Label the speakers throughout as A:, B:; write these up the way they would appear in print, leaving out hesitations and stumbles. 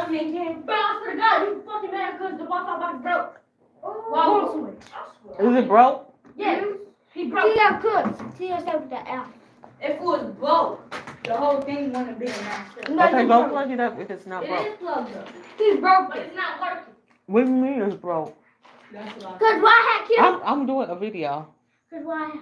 A: up me again. Bro, I swear to God, you fucking mad because the Wi-Fi box broke. Why won't it?
B: Is it broke?
A: Yeah, he broke.
C: Tia could. Tia said with the L.
A: If it was broke, the whole thing wouldn't have been messed up.
C: No,
B: Okay, go plug it up if it's not broke.
A: It is plugged up.
C: He's broke
A: But
C: it.
A: it's not working.
B: What do you mean it's broke?
A: That's what I
C: Cause why had killed?
B: I'm doing a video.
C: Cause why?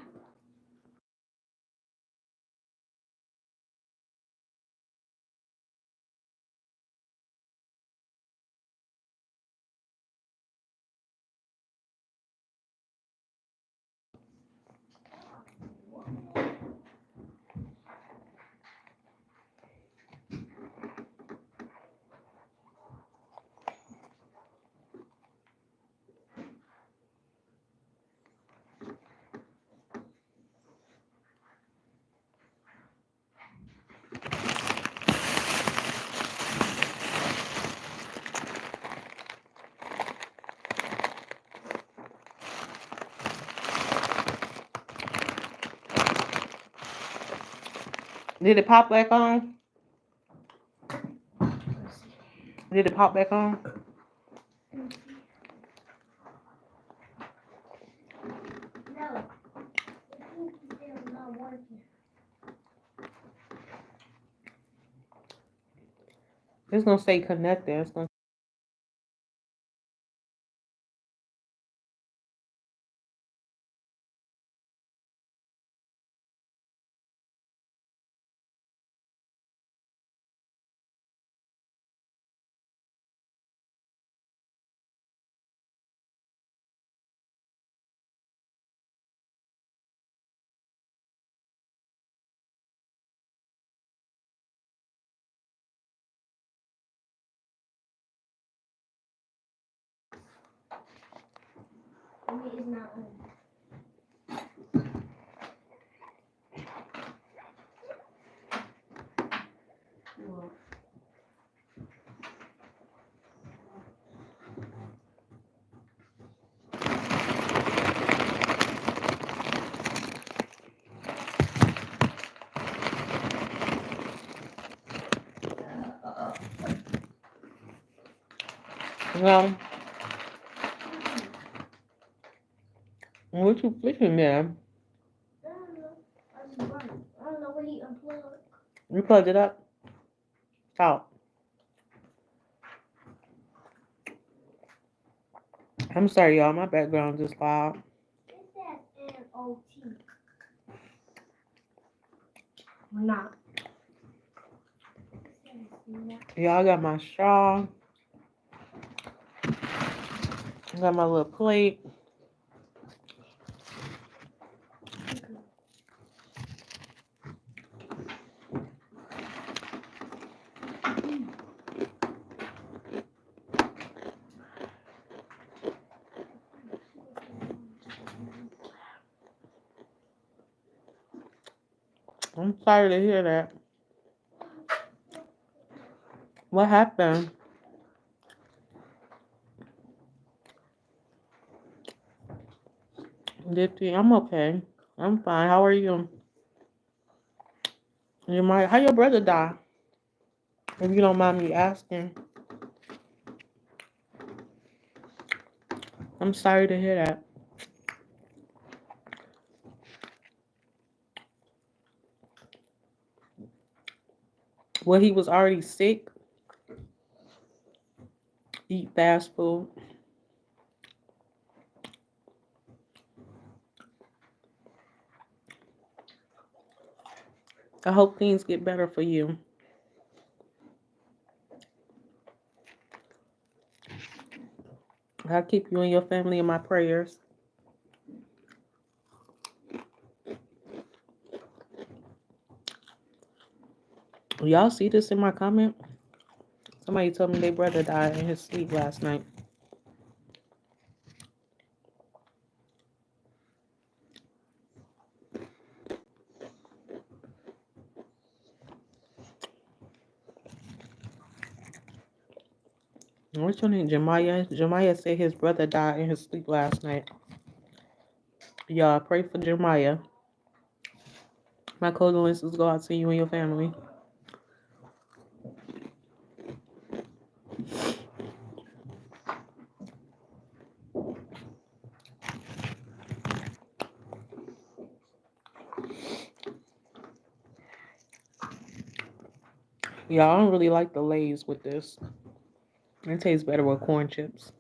B: Did it pop back on? Did it pop back on?
C: No. It's not working.
B: It's gonna say connected. It's gonna.
C: I mean, it's not on.
B: Well, what you fishing there?
C: I don't know. I don't know what he unplugged.
B: You plugged it up? Stop. I'm sorry, y'all. My background just loud.
C: It says N-O-T. Or not.
B: Y'all, I got my straw. I got my little plate. I'm sorry to hear that. What happened? Dipsy, I'm okay. I'm fine. How are you? How your brother die? If you don't mind me asking. I'm sorry to hear that. Well, he was already sick. Eat fast food. I hope things get better for you. I'll keep you and your family in my prayers. Y'all see this in my comment? Somebody told me their brother died in his sleep last night. What's your name? Jemiah? Jemiah said his brother died in his sleep last night. Y'all pray for Jemiah. My condolences go out to you and your family. Yeah, I don't really like the Lay's with this. It tastes better with corn chips.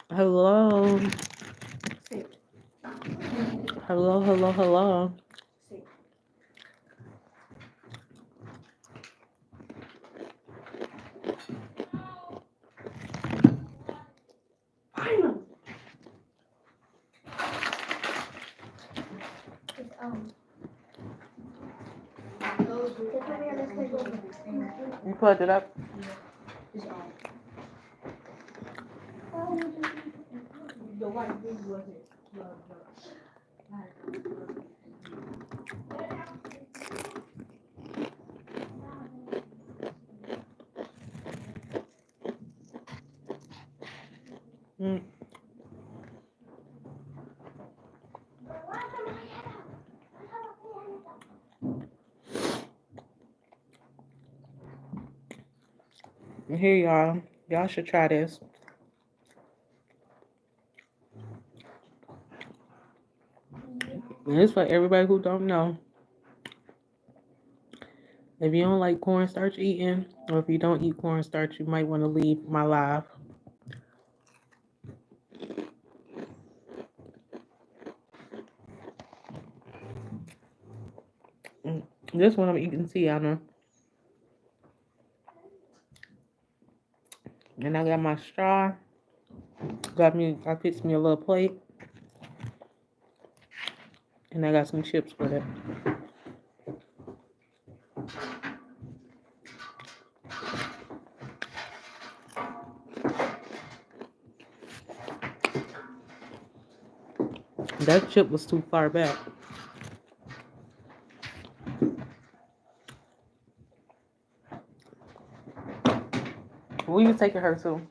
B: Hello.
A: Sit.
B: Hello, hello, hello.
A: Sit. Finally.
C: It's Take over your next table.
B: You plugged it up?
A: It's on. The white big wasn't plugged up.
B: Mm. Here, y'all. Y'all should try this. And it's for everybody who don't know. If you don't like cornstarch eating, or if you don't eat cornstarch, you might want to leave my live. This one I'm eating Tiana. And I got my straw. I fixed me a little plate. And I got some chips with it. That chip was too far back. Where you taking her to?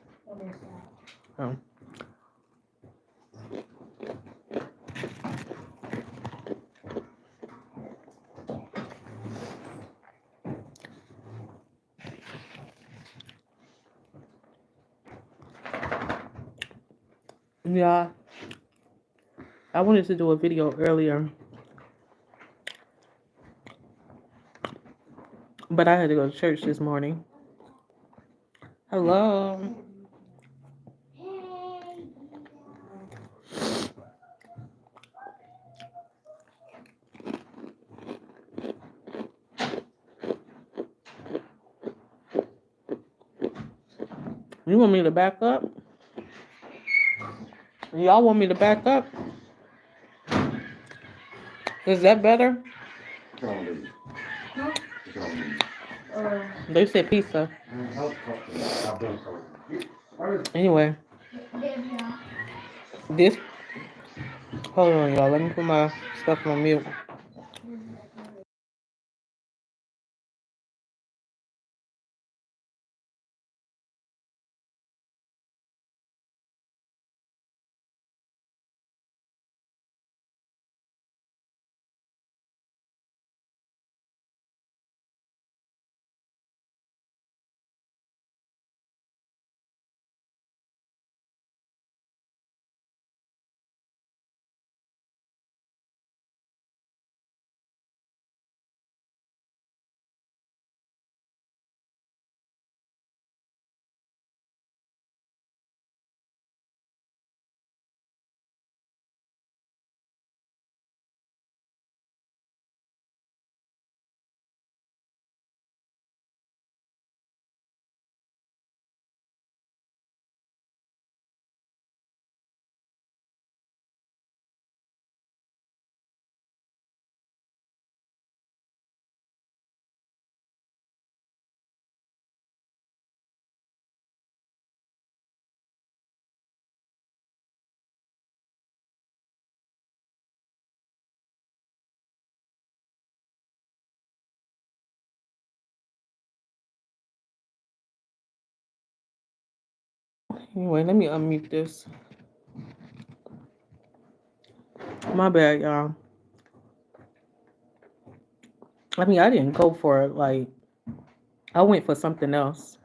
B: Oh. Yeah. I wanted to do a video earlier, but I had to go to church this morning. Hello. You want me to back up? Y'all want me to back up? Is that better? They said pizza. Anyway, this. Hold on, y'all. Let me put my stuff on mute. Anyway, let me unmute this. My bad, y'all. I mean, I didn't go for it. Like, I went for something else.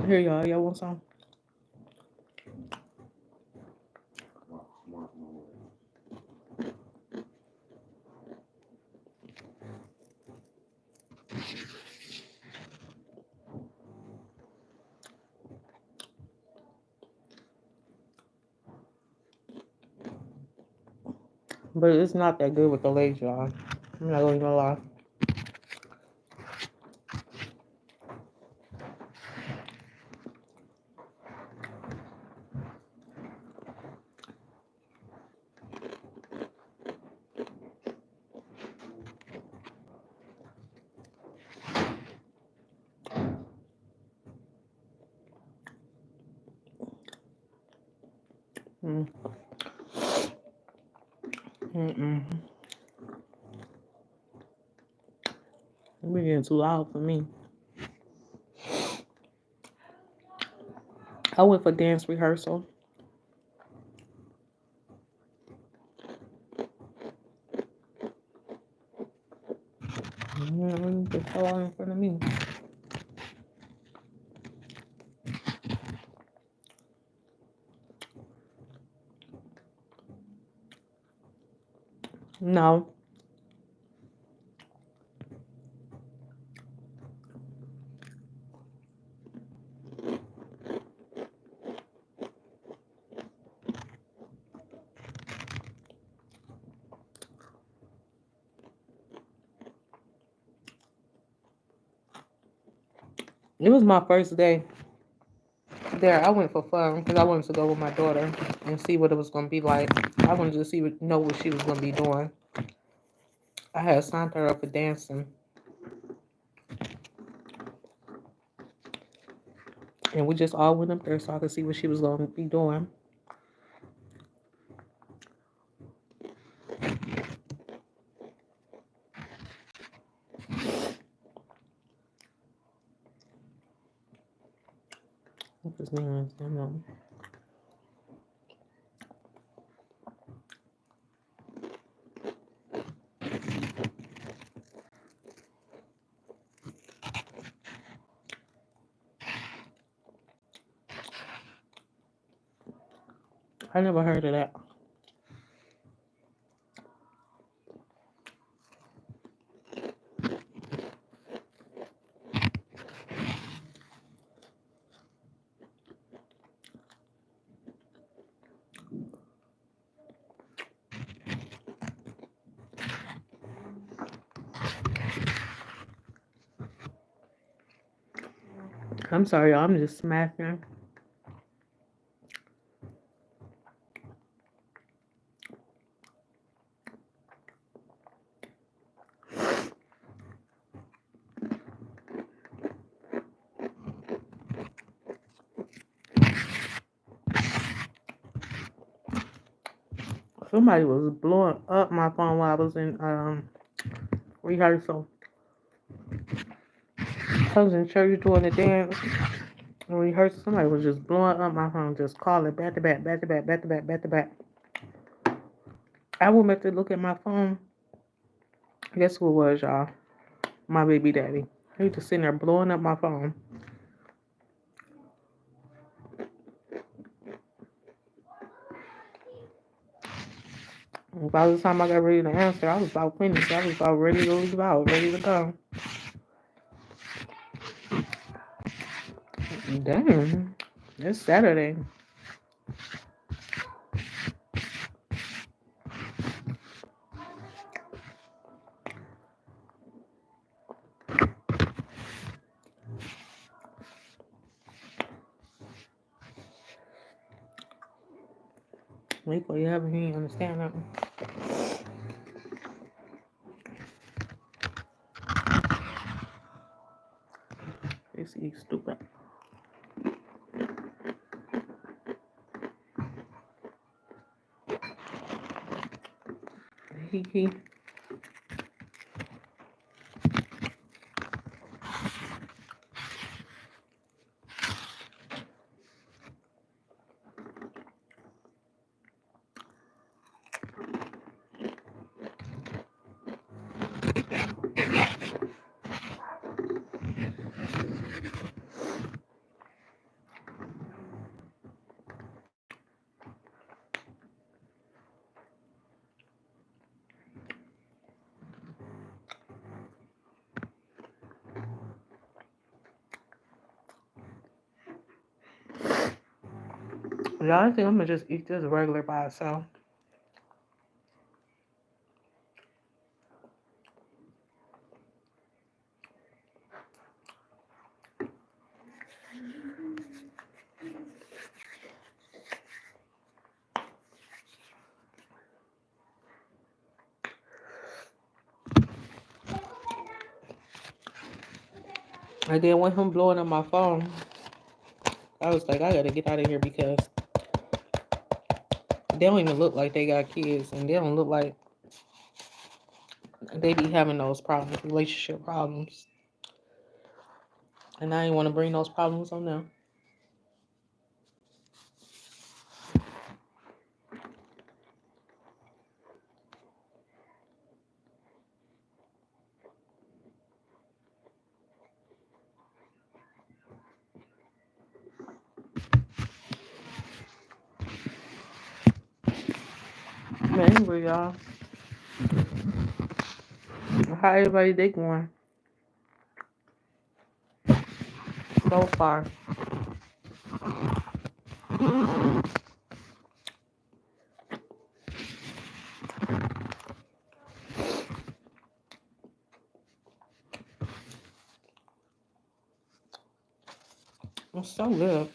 B: Here, y'all want some? But it's not that good with the legs, y'all. I'm not even gonna lie. Mm. Mm-mm. It's getting too loud for me. I went for dance rehearsal. Just fell out in front of me. No. It was my first day there. I went for fun because I wanted to go with my daughter and see what it was going to be like. I wanted to know what she was going to be doing. I had signed her up for dancing. And we just all went up there so I could see what she was going to be doing. What's his name is? I don't know. I never heard of that. I'm sorry, y'all. I'm just smacking. Somebody was blowing up my phone while I was in rehearsal. I was in church doing the dance. In rehearsal, somebody was just blowing up my phone, just calling back to back, back to back, back to back, back to back. I went back to look at my phone. Guess who it was, y'all? My baby daddy. He was just sitting there blowing up my phone. By the time I got ready to answer, I was about finished. I was about ready to leave out, ready to go. Damn, it's Saturday. Wait for you haven't he understand that. This is stupid. He. Y'all, I think I'm gonna just eat this regular by itself. And then when him blowing on my phone, I was like, I gotta get out of here because they don't even look like they got kids, and they don't look like they be having those problems, relationship problems. And I ain't want to bring those problems on them. But anyway, y'all, how everybody they going so far? It's so good.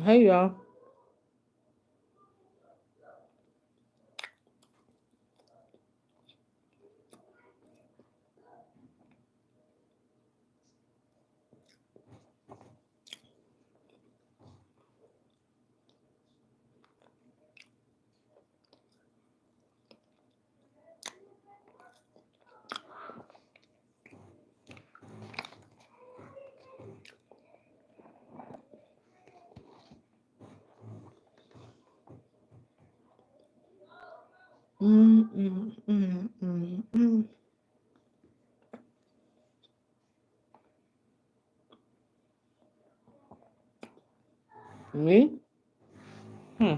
B: Hey, y'all. Mm, mm, mm, mm, mm. Me? Hmm.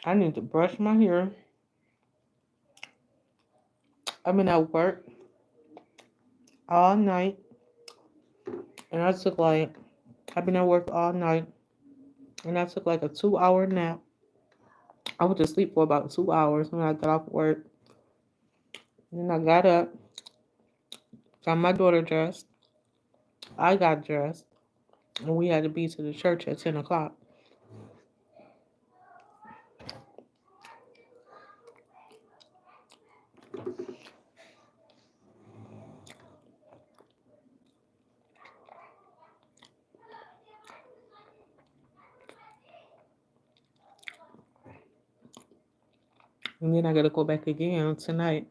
B: I need to brush my hair. I've been at work all night, and I've been at work all night, and I took like a 2 hour nap. I went to sleep for about 2 hours when I got off work. Then I got up, got my daughter dressed. I got dressed, and we had to be to the church at 10 o'clock. And then I gotta go back again tonight.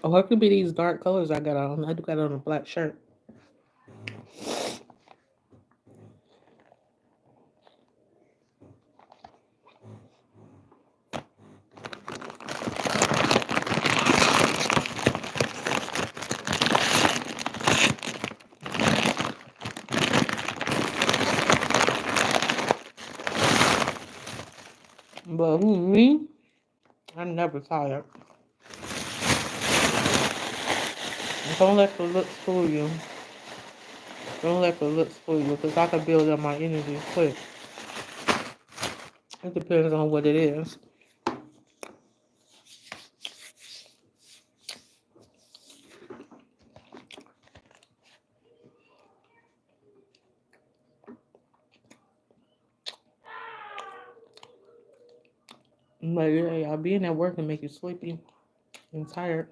B: Oh, it could be these dark colors I got on. I do got on a black shirt. But who, me? I'm never tired. Don't let the looks fool you. Don't let the looks fool you, because I can build up my energy quick. It depends on what it is. But yeah, y'all being at work and make you sleepy and tired.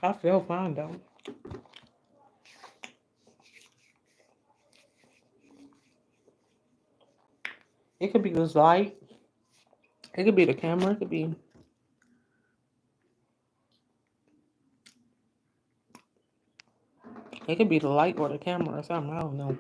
B: I feel fine though. It could be this light. It could be the camera. It could be the light or the camera or something. I don't know.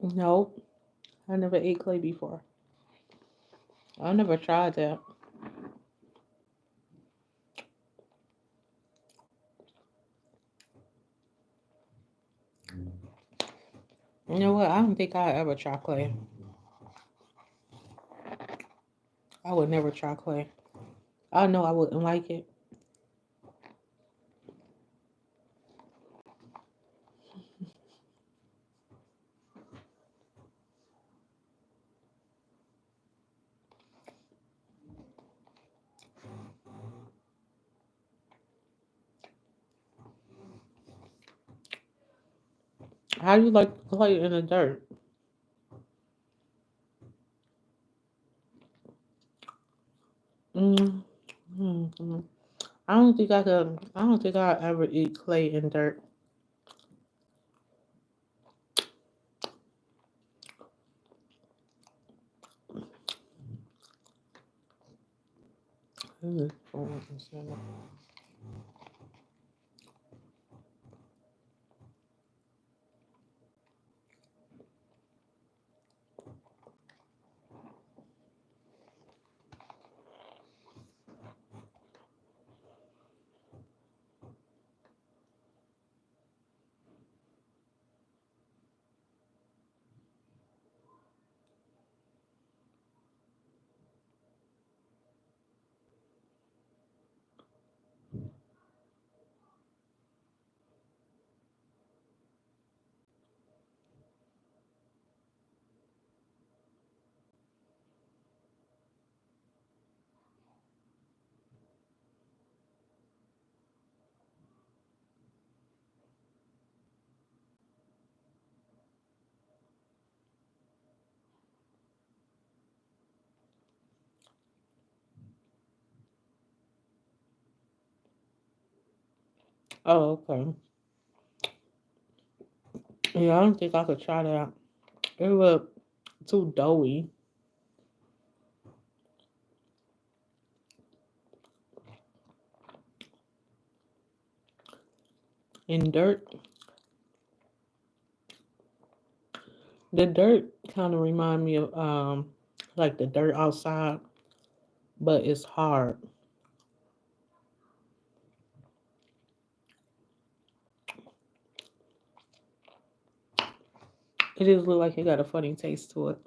B: Nope. I never ate clay before. I never tried that. You know what? I don't think I ever try clay. I would never try clay. I know I wouldn't like it. How do you like clay in the dirt? Mm, mm. I don't think I could. I don't think I ever eat clay in dirt. Mm, Oh, okay. Yeah, I don't think I could try that. It was too doughy. In dirt, the dirt kind of remind me of like the dirt outside, but it's hard. It just look like it got a funny taste to it.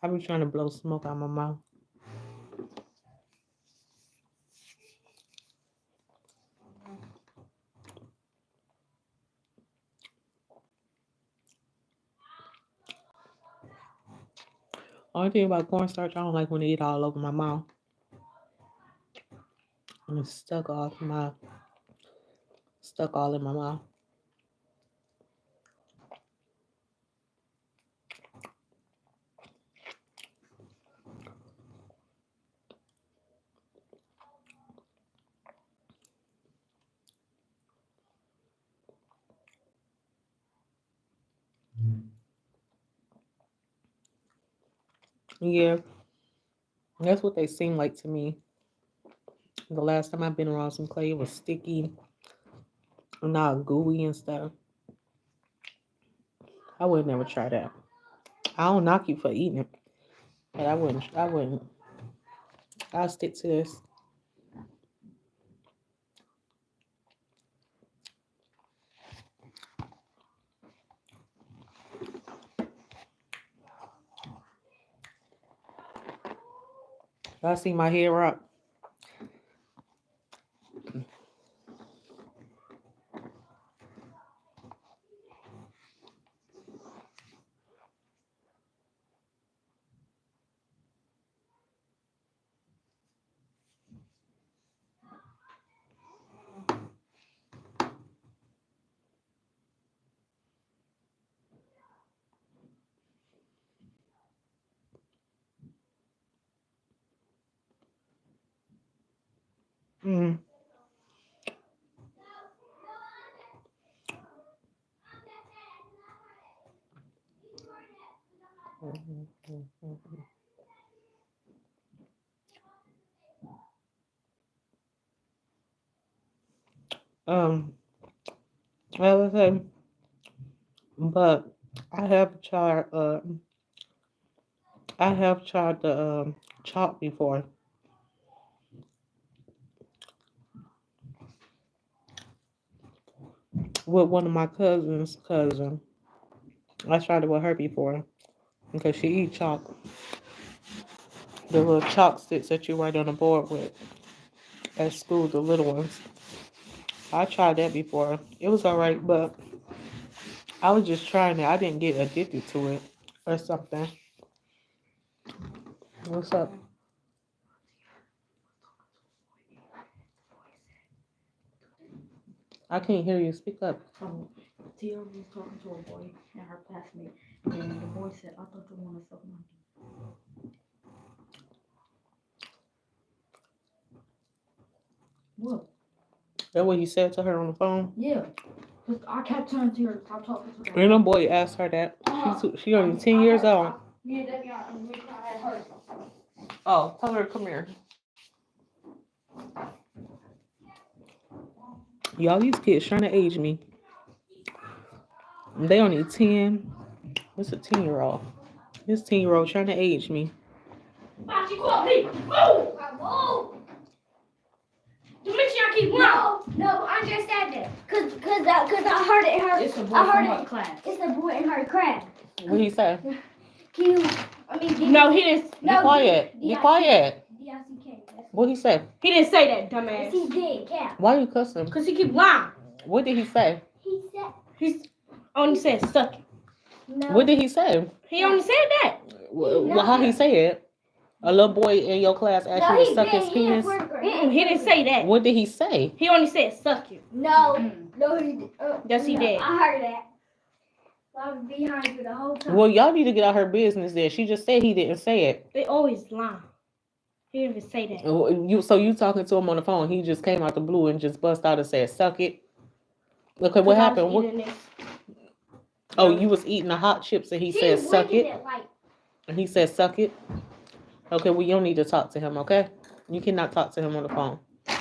B: I be trying to blow smoke out my mouth. Only thing about cornstarch, I don't like when it get all over my mouth. And it's stuck all in my mouth. Yeah, that's what they seem like to me. The last time I've been around some clay, it was sticky and now gooey and stuff. I would never try that. I don't knock you for eating it, but I wouldn't. I'll stick to this. I see my head rock. Mm. Well, I said, but I have tried. I have tried the chalk before with one of my cousin's cousin. I tried it with her before because she eat chalk. The little chalk sticks that you write on the board with at school, the little ones. I tried that before. It was all right, but I was just trying it. I didn't get addicted to it or something. What's up? I can't hear you. Speak up.
A: Tia was talking to a boy and her classmate, and the boy said, "I thought you wanted to suck my dick." What?
B: That's what he said to her on the phone.
A: Yeah. I kept telling Tia to stop talking to her.
B: And the boy asked her that. She only 10 years old.
A: Yeah, that guy. I had heard.
B: Oh, tell her to come here. Y'all, these kids trying to age me. They only 10. What's a 10-year-old? This 10-year-old trying to age me.
A: Why she called me? Move! Move! Just make sure I keep running.
C: No, I just said that. Cause I heard it in her.
A: It's a boy
C: I heard
A: from her
C: it.
A: class.
C: It's the boy in her class.
B: What he say?
A: No, he didn't.
B: Be quiet. Be quiet.
C: D-I-C-K.
B: What he say?
A: He didn't say that,
C: Yes,
A: dumbass.
C: he did. Yeah.
B: Why you cussing?
A: Cause he keep lying.
B: What did he say?
C: He said.
A: He's only said suck it.
C: No.
B: What did he say?
A: He only said that.
B: Well, how he say it? A little boy in your class asked you to suck his penis?
A: He didn't say that.
B: What did he say?
A: He only said suck it.
C: No. No, he did.
A: Yes, he did.
C: I heard that. I was behind you the whole time.
B: Well, y'all need to get out her business there. She just said he didn't say it.
A: They always lie. He didn't even say that.
B: So you talking to him on the phone. He just came out the blue and just bust out and said, suck it. Okay, what happened? Oh, you was eating the hot chips and he said, suck it? And he said, suck it. Okay, well, you don't need to talk to him, okay? You cannot talk to him on the phone. I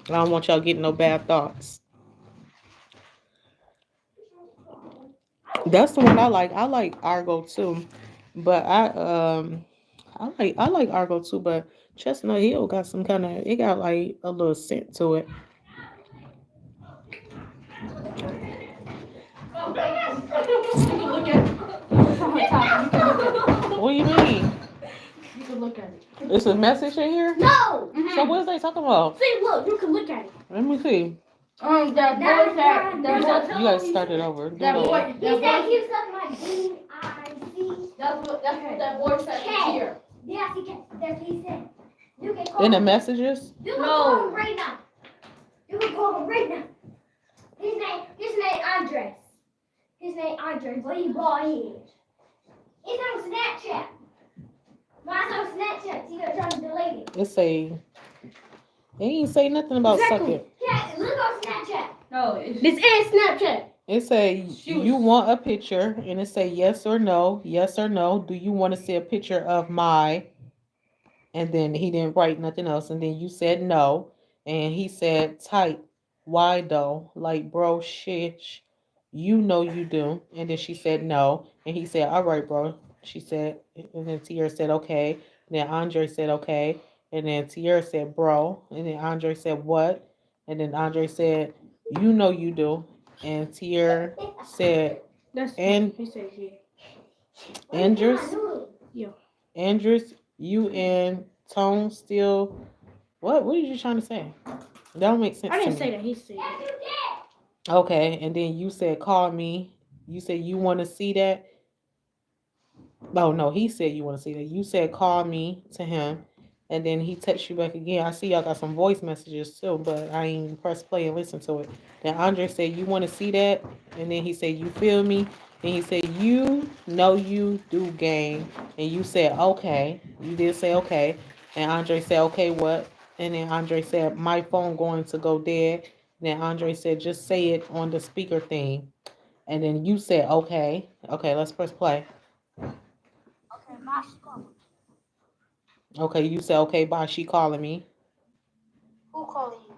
B: don't want y'all getting no bad thoughts. That's the one I like. I like Argo too. But I like Argo too, but Chestnut Hill got some kind of it got like a little scent to it.
A: You can look at it. It's on the top. You can look at it.
B: What do you mean?
A: You can look at it.
B: It's a message in here?
C: No!
B: So what is they talking about?
C: See, look, you can look at it.
B: Let me see.
A: That boy said.
B: You guys started over.
A: That boy.
C: He said he was sucking my D-I-C.
A: That's what that boy said here.
C: Yes, he can. That's what he said. You can call
B: In the
C: him.
B: messages?
C: You can call him right now. You can call him right now. His name Andres. His name Andres, but he bald head. It's on Snapchat. Mine's on Snapchat. See, they're trying to delete it.
B: It say they ain't say nothing about sucking.
C: Yeah, look on Snapchat.
A: No, it's
C: This is Snapchat.
B: It say you want a picture, and it say yes or no, yes or no. Do you want to see a picture of my? And then he didn't write nothing else, and then you said no, and he said type. Why though? Like bro, shit, you know you do. And then she said no, and he said all right, bro. She said, and then Tierra said okay. And then Andre said okay, and then Tierra said bro, and then Andre said what? And then Andre said you know you do. And Tier said,
A: that's
B: and
A: he said yeah.
B: Andrews,
A: Yeah.
B: Andrews, you and Tone still. What? What are you trying to say? That don't make sense.
A: I didn't
B: to
A: say
B: me.
A: that. He said.
B: Okay, and then you said call me. You said you want to see that. Oh no, he said you want to see that. You said call me to him, and then he texts you back again. I see y'all got some voice messages too, but I ain't press play and listen to it. Then Andre said you want to see that, and then he said you feel me. Then he said you know you do game, and you said okay. You did say okay, and Andre said okay what? And then Andre said my phone going to go dead. Then Andre said just say it on the speaker thing, and then you said okay. Okay, let's press play. Okay, you said okay, bye. She calling me.
C: Who calling you?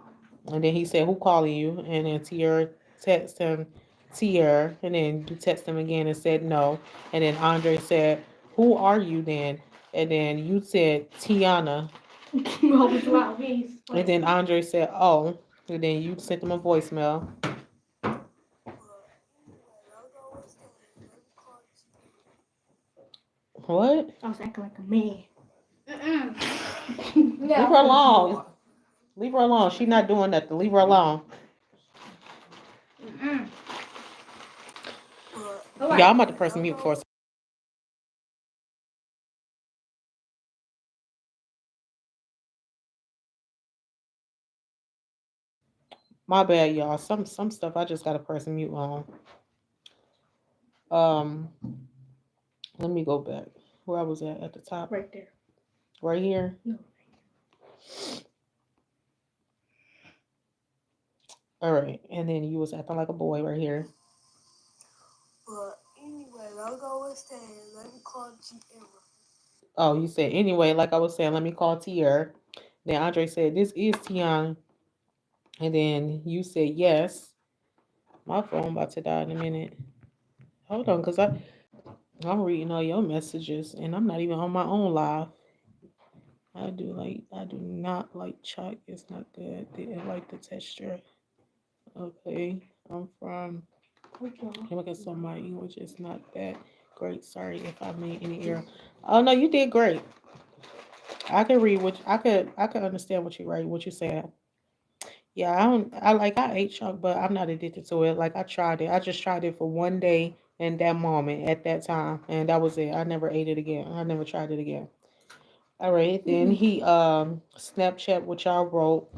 B: And then he said, who calling you? And then Tierra text him, Tierra. And then you text him again and said no. And then Andre said, who are you then? And then you said, Tiana. And then Andre said, oh. And then you sent him a voicemail. What?
A: I was acting like a man.
B: Leave her alone. Leave her alone. She's not doing nothing. Leave her alone. Y'all, I'm about to press mute for a second. My bad, y'all. Some stuff I just gotta press mute on. Um, let me go back. Where I was at the top.
A: Right there.
B: Right here.
A: No.
B: All right, and then you was acting like a boy right here.
C: But anyway, I'll go with saying, let me call G-Era.
B: Oh, you said anyway, like I was saying, let me call Tier. Then Andre said, this is Tian. And then you said yes. My phone about to die in a minute. Hold on, cause I'm reading all your messages and I'm not even on my own live. I do not like chalk. It's not good. Didn't like the texture. Okay. I'm from look at some my English is not that great. Sorry if I made any error. Oh no, you did great. I could read I could understand what you write, what you said. Yeah, I ate chalk, but I'm not addicted to it. Like I tried it. I just tried it for one day in that moment at that time, and that was it. I never ate it again. I never tried it again. All right. Then he Snapchat what y'all wrote,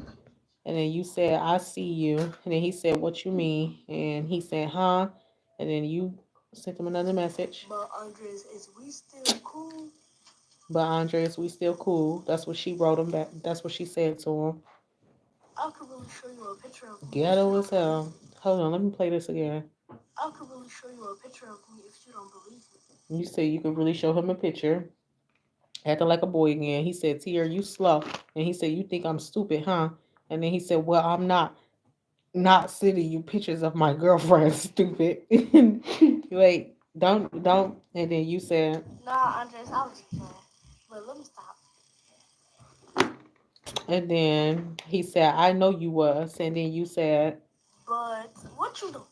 B: and then you said I see you, and then he said what you mean, and he said huh, and then you sent him another message.
C: But Andres, is we still cool?
B: But Andres, we still cool. That's what she wrote him back. That's what she said to him.
C: I could really show you a picture of me.
B: Ghetto as hell. Hold on, let me play this again.
C: I could really show you a picture of me if you don't believe me.
B: You said you could really show him a picture. Acting like a boy again. He said, Tia, you slow. And he said, you think I'm stupid, huh? And then he said, well, I'm not sending you pictures of my girlfriend, stupid. Wait, don't. And then you said,
C: Nah, Andres, I was just playing. But let me stop.
B: and then he said, I know you was. And then you said,
C: But what you doing?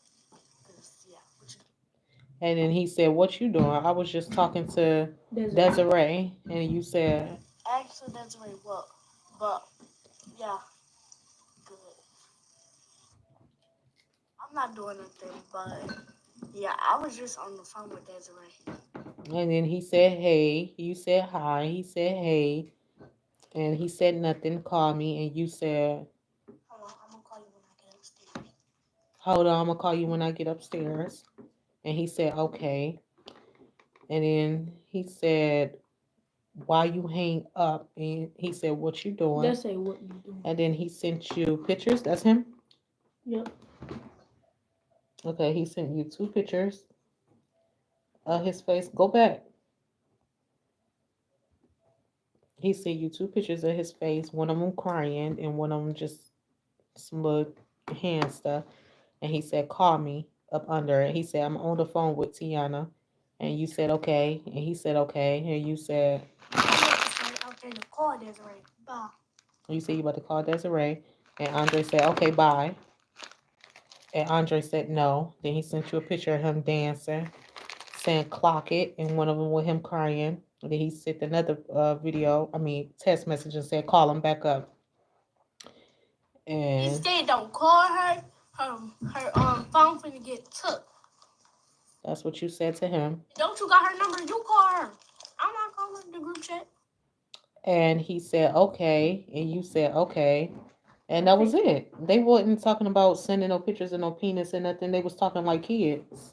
C: 'Cause, yeah, what you doing?
B: and then he said, what you doing? I was just talking to Desiree. And you said,
C: Actually, that's right. Well, but yeah, good. I'm not doing anything, but yeah, I was just on the phone with Desiree.
B: and then he said, hey. You said hi. He said, hey. And he said nothing. Call me. And you said,
C: Hold on, I'm gonna call you when I get upstairs.
B: hold on, I'm gonna call you when I get upstairs. And he said, okay. And then he said, why you hang up? And he said, what you doing?
A: Let's say what you doing.
B: And then he sent you pictures. That's him?
A: Yep.
B: Okay, he sent you 2 pictures of his face. Go back. He sent you 2 pictures of his face. One of them crying and one of them just some little hand stuff. And he said, call me up under it. He said, I'm on the phone with Tiana. And you said, okay. And he said, okay. And you said,
C: I'm going to call Desiree. Bye.
B: you said you about to call Desiree. And Andre said, okay, bye. And Andre said no. Then he sent you a picture of him dancing, saying clock it, and one of them with him crying. And then he sent another text message and said call him back up.
C: He
B: And
C: said don't call her. Her phone finna get took.
B: that's what you said to him.
C: Don't you got her number? You call her. I'm not calling the group chat.
B: And he said okay, and you said okay. And that was it. They wasn't talking about sending no pictures of no penis and nothing. They was talking like kids.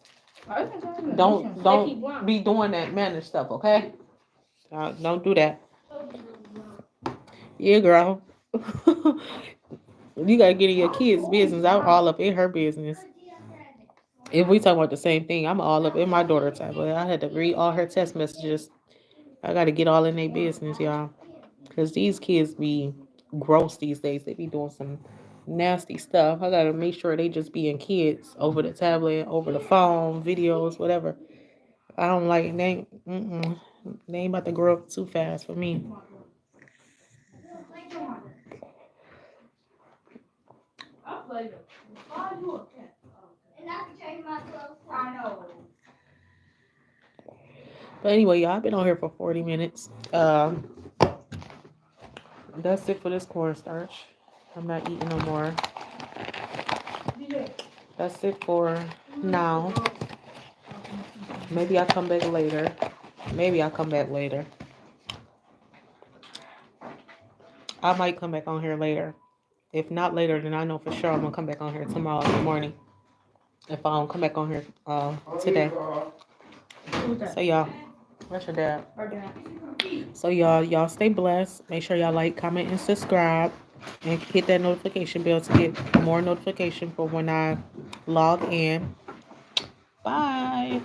B: Don't be doing that manner stuff, okay? Don't do that. Yeah, girl. You gotta get in your kids' business. I'm all up in her business. If we talk about the same thing, I'm all up in my daughter's time. But I had to read all her text messages. I gotta get all in their business, y'all. Cause these kids be gross these days. They be doing some nasty stuff. I gotta make sure they just being kids over the tablet, over the phone, videos, whatever. I don't like they ain't about to grow up too fast for me. But anyway, y'all, I've been on here for 40 minutes. That's it for this cornstarch. I'm not eating no more. That's it for now. Maybe I'll come back later. I might come back on here later. If not later, then I know for sure I'm gonna come back on here tomorrow in the morning. If I don't come back on here today. So y'all, that's your dad. So y'all stay blessed. Make sure y'all like, comment, and subscribe, and hit that notification bell to get more notification for when I log in. Bye.